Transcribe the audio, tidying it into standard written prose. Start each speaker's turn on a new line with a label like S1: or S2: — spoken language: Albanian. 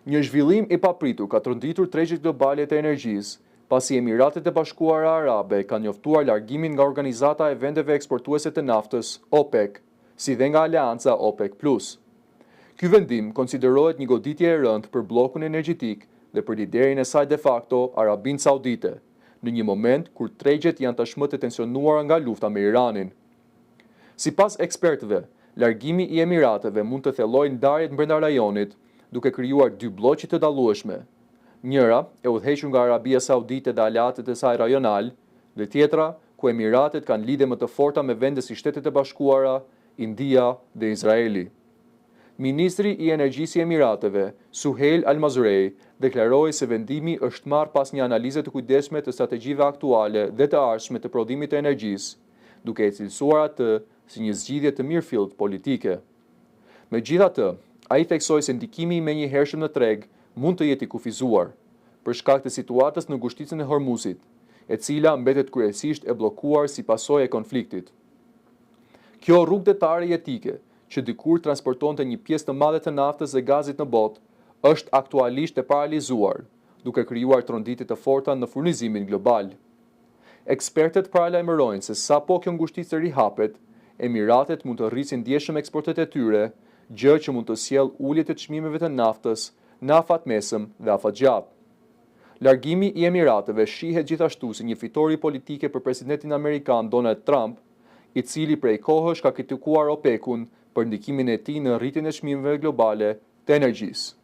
S1: Një zhvillim i papritur ka tronditur tregjet globale të energjisë, pasi Emiratet e Bashkuara Arabe kanë njoftuar largimin nga Organizata e Vendeve Eksportuese të Naftës, OPEC, si dhe nga Aleanca OPEC+. Ky vendim konsiderohet një goditje e rëndë për bllokun energjetik dhe për liderin e saj de facto, Arabinë Saudite, në një moment kur tregjet janë tashmë të tensionuara nga lufta me Iranin. Sipas ekspertëve, largimi i Emirateve mund të thellojë ndarjet brenda rajonit, duke krijuar dy bloqe të dallueshme. Njëra e udhëhequr nga Arabia Saudite dhe aleatët e saj rajonal, dhe tjetra ku Emiratet kanë lidhje më të forta me vende si Shtetet e Bashkuara, India dhe Izraeli. Ministri i Energjisë i Emirateve, Suheil Al-Mazrei, deklaroi se vendimi është marrë pas një analize të kujdesshme të strategjive aktuale dhe të ardhshme të prodhimit të energjisë, duke e cilësuar atë si një zgjidhje të mirëfillt politike. Megjithatë, ai theksoi se ndikimi i menjëhershëm në treg mund të jetë i kufizuar, për shkak të situatës në ngushticën e Hormuzit, e cila mbetet kryesisht e bllokuar si pasojë e konfliktit. Kjo rrugë detare jetike, që dikur transportonte një pjesë të madhe të naftës dhe gazit në botë, është aktualisht e paralizuar, duke krijuar tronditje të forta në furnizimin global. Ekspertët paralajmërojnë se sapo kjo ngushticë rihapet, Emiratet mund të rrisin ndjeshëm eksportet e tyre, gjë që mund të sjellë ulje të çmimeve të naftës në afatmesëm dhe afatgjatë. Largimi i Emirateve shihet gjithashtu si një fitore politike për presidentin amerikan Donald Trump, i cili prej kohësh ka kritikuar OPEC-un për ndikimin e tij në rritjen e çmimeve globale të energjisë.